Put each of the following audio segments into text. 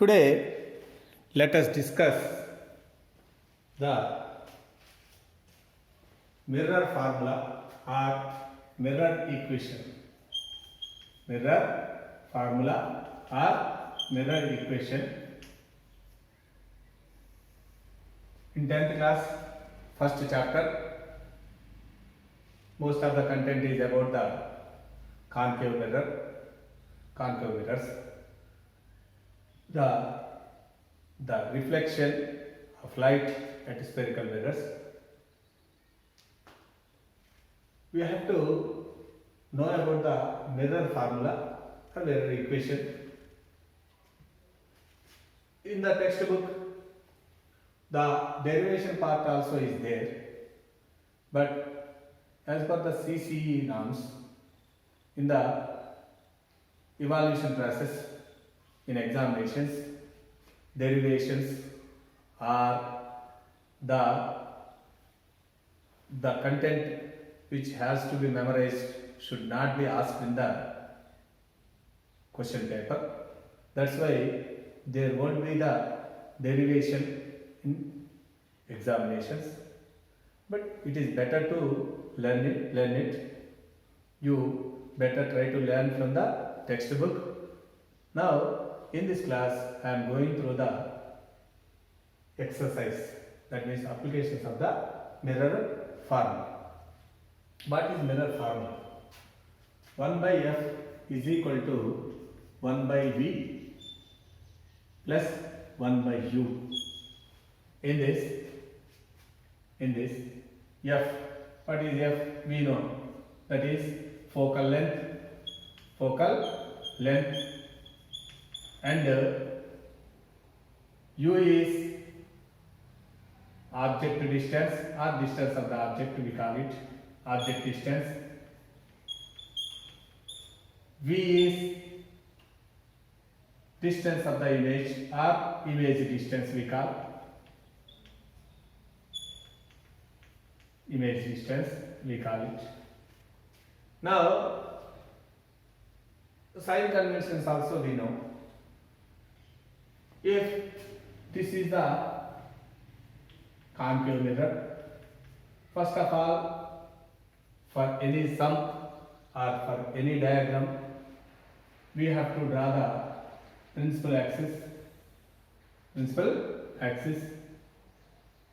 Today, let us discuss the mirror formula or mirror equation. Mirror formula or mirror equation. In 10th class, first chapter, most of the content is about the concave mirrors. The reflection of light at spherical mirrors. We have to know about the mirror formula or mirror equation. In the textbook, the derivation part also is there, but as per the CCE norms, in the evaluation process, in examinations, derivations are the content which has to be memorized should not be asked in the question paper. That's why there won't be the derivation in examinations, but it is better to learn it. You better try to learn from the textbook. Now in this class I am going through the exercise, that means applications of the mirror formula. What is mirror formula? 1 by F is equal to 1 by V plus 1 by U. In this F, what is F? We know, that is focal length, and U is object distance or distance of the object, we call it object distance. V is distance of the image or image distance, we call it. Now sign conventions also we know. If this is the concave mirror, first of all, for any sum or for any diagram, we have to draw the principal axis,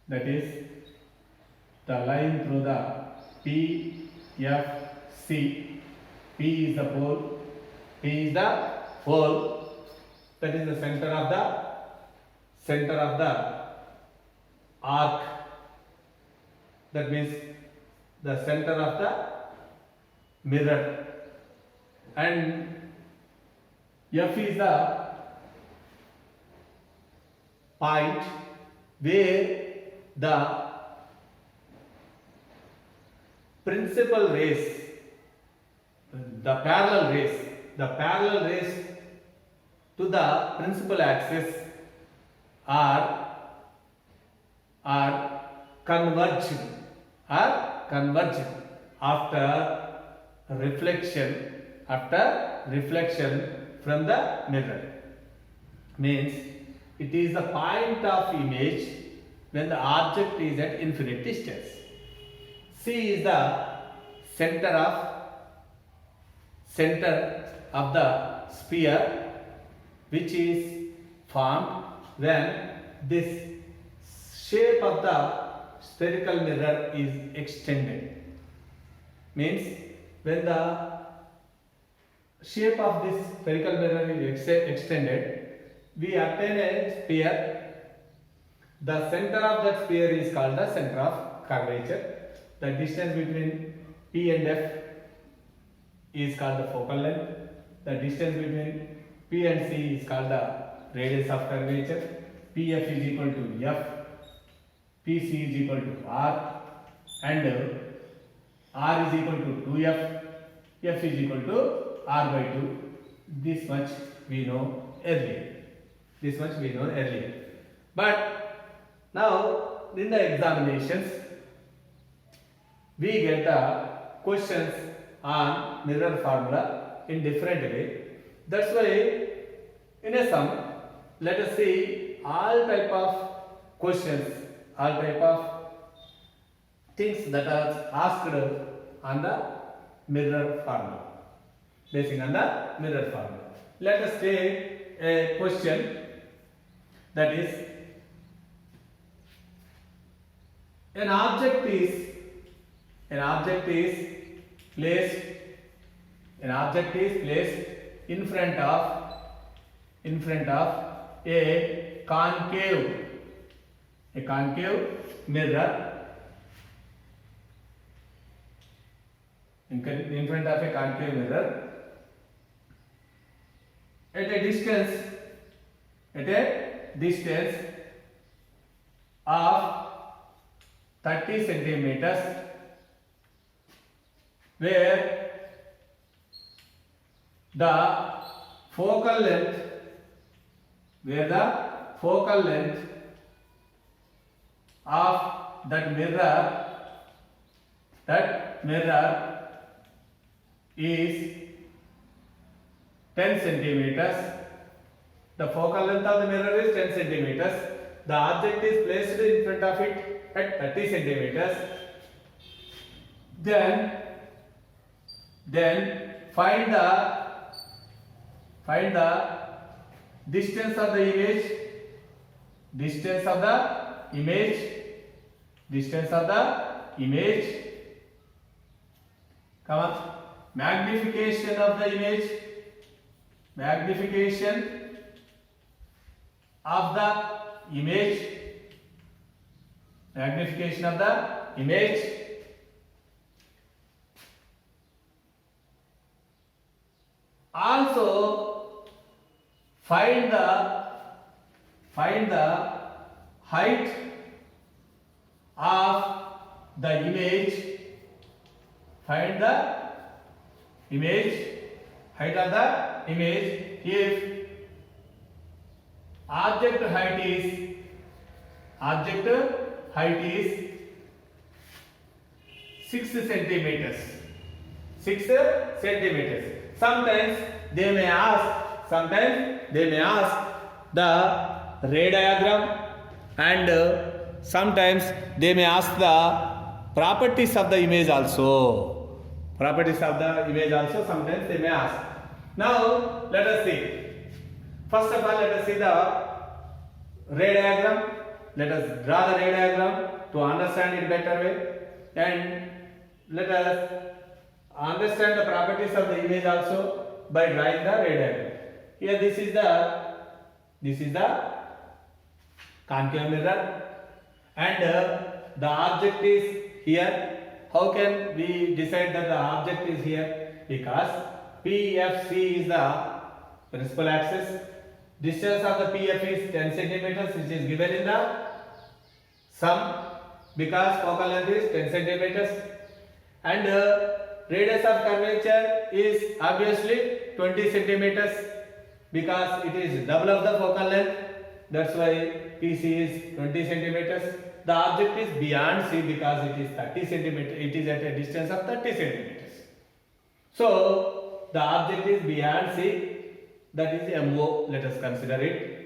that is the line through the PFC. P is the pole, that is the center of the arc, that means the center of the mirror, and F is the point where the principal rays, the parallel rays to the principal axis are converged after reflection from the mirror. Means it is the point of image when the object is at infinite distance. C is the center of the sphere, which is formed when this shape of the spherical mirror is extended. Means when the shape of this spherical mirror is extended, we obtain a sphere. The center of that sphere is called the center of curvature. The distance between P and F is called the focal length. The distance between P and C is called the radius of curvature. PF is equal to F, PC is equal to R, and R is equal to 2F, F is equal to R by 2. This much we know earlier. But now in the examinations, we get the questions on mirror formula in different way. That's why in a sum let us see all type of questions, all type of things that are asked on the mirror formula, basing on the mirror formula. Let us take a question that is, an object is placed in front of a concave mirror, in front of a concave mirror at a distance of 30 centimeters, where the focal length of that mirror is 10 centimeters. The focal length of the mirror is 10 centimeters. The object is placed in front of it at 30 centimeters. Then find the distance of the image. Come on. Magnification of the image. Also find the height of the image. If object height is 6 centimeters. Sometimes they may ask the ray diagram, and sometimes they may ask the properties of the image also. Sometimes they may ask. Now let us see. First of all, let us see the ray diagram. Let us draw the ray diagram to understand it better way, and let us understand the properties of the image also by drawing the ray diagram. Here this is the concave mirror, and the object is here. How can we decide that the object is here? Because PFC is the principal axis. Distance of the PF is 10 centimeters, which is given in the sum, because focal length is 10 centimeters, and radius of curvature is obviously 20 centimeters, because it is double of the focal length. That's why PC is 20 centimeters. The object is beyond C because it is 30 centimeters. It is at a distance of 30 centimeters. So the object is beyond C. That is MO. Let us consider it.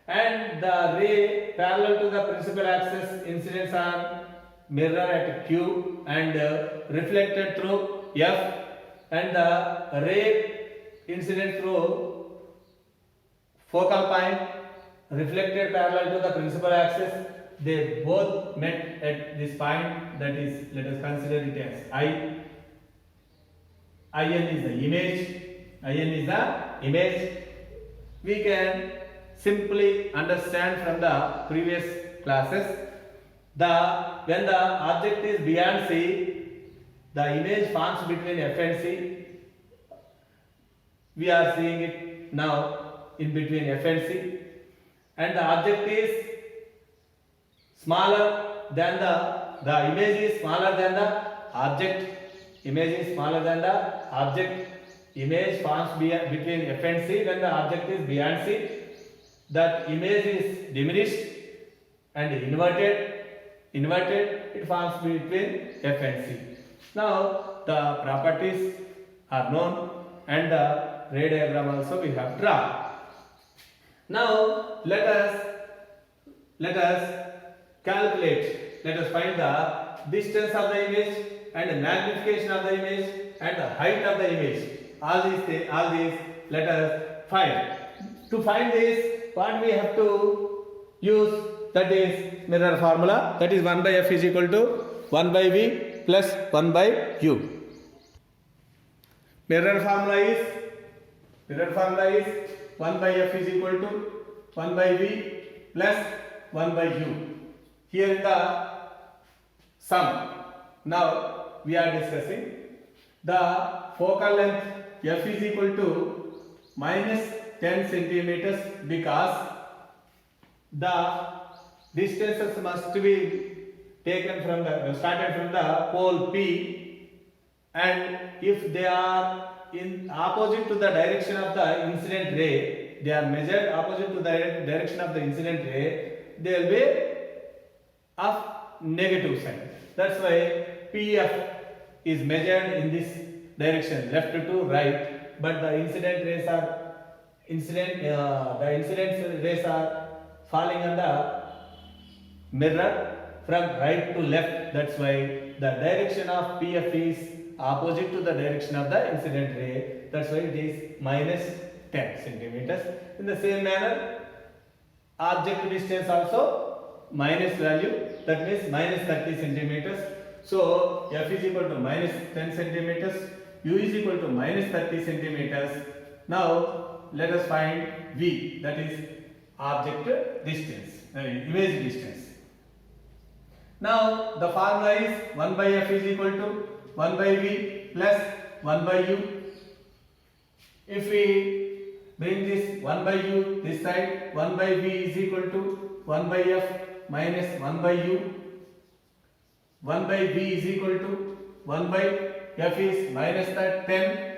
And the ray parallel to the principal axis incidents on mirror at Q and reflected through F, and the ray incident through focal point reflected parallel to the principal axis. They both met at this point. That is, let us consider it as I. IN is the image. We can simply understand from the previous classes, when the object is beyond C, the image forms between F and C. We are seeing it now in between F and C, and the object is smaller than the image is smaller than the object. Image forms between F and C when the object is beyond C. That image is diminished and inverted. It forms between F and C. Now the properties are known, and the ray diagram also we have drawn. Now let us calculate. Let us find the distance of the image and the magnification of the image and the height of the image. All these let us find. To find this, what we have to use, that is mirror formula, that is 1 by f is equal to 1 by v plus 1 by u. Mirror formula is 1 by f is equal to 1 by v plus 1 by u. Here is the sum. Now we are discussing the focal length f is equal to minus 10 centimeters because the distances must be taken from started from the pole P, and if they are in opposite to the direction of the incident ray, they are measured opposite to the direction of the incident ray, they will be of negative sign. That's why PF is measured in this direction, left to right, but the incident rays are falling on the mirror from right to left. That's why the direction of PF is opposite to the direction of the incident ray. That's why it is minus 10 centimeters. In the same manner, object distance also minus value, that means minus 30 centimeters. So F is equal to minus 10 centimeters, U is equal to minus 30 centimeters. Now let us find V, that is object distance, image distance. Now the formula is 1 by f is equal to 1 by v plus 1 by u. If we bring this 1 by u this side, 1 by v is equal to 1 by f minus 1 by u. 1 by v is equal to 1 by f is minus 10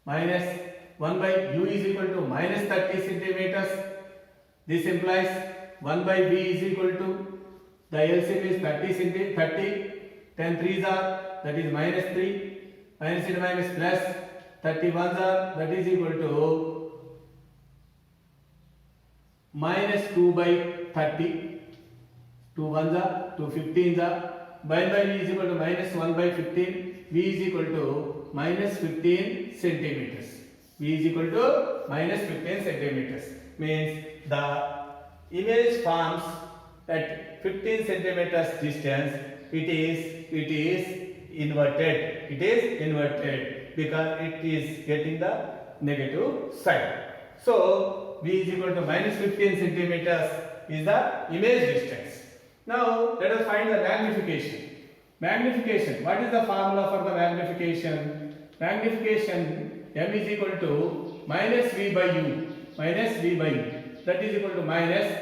minus 1 by u is equal to minus 30 centimeters. This implies 1 by v is equal to, the LCM is 30, 10 3s are, that is minus 3, minus into minus plus, 31s are, that is equal to minus 2 by 30, 2 1s are, 2 15s are, 1 by v is equal to minus 1 by 15, v is equal to minus 15 centimeters. V is equal to minus 15 centimeters. Means the image forms at 15 centimeters distance. It is inverted. It is inverted because it is getting the negative side. So V is equal to minus 15 centimeters is the image distance. Now let us find the magnification. Magnification. What is the formula for the magnification? Magnification, M is equal to minus V by U. Minus V by U. That is equal to minus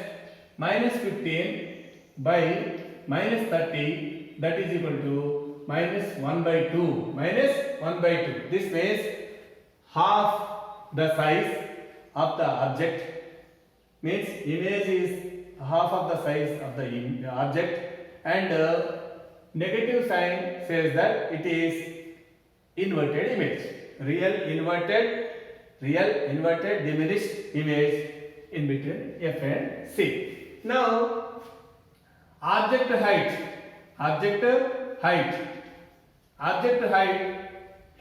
15 by minus 30. That is equal to minus 1 by 2. Minus 1 by 2. This means half the size of the object. Means image is half of the size of the object, and negative sign says that it is inverted image. Real inverted diminished image in between F and C. Now object height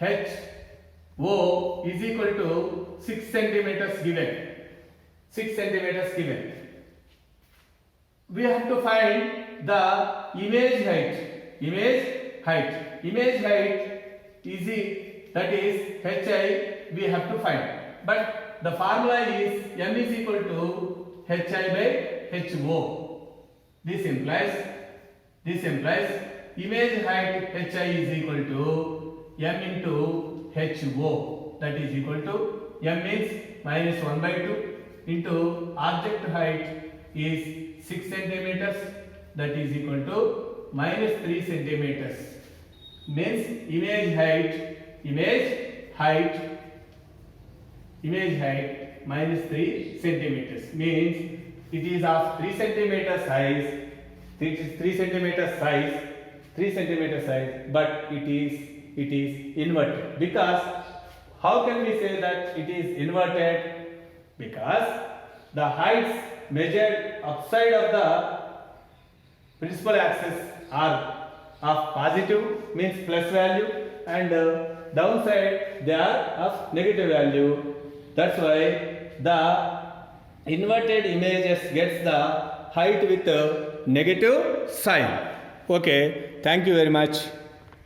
H O is equal to 6 centimeters given. 6 centimeters given. We have to find the image height. Image height is that is HI we have to find. But the formula is M is equal to HI by HO. This implies image height HI is equal to M into HO. That is equal to M means minus 1 by 2 into object height is 6 centimeters. That is equal to minus 3 centimeters. Means image height minus 3 centimeters. Means it is of 3 centimeter size. 3 centimeter size, but it is inverted. Because how can we say that it is inverted? Because the heights measured upside of the principal axis are of positive means plus value and downside they are of negative value. That's why the inverted images gets the height with a negative sign. Okay, thank you very much.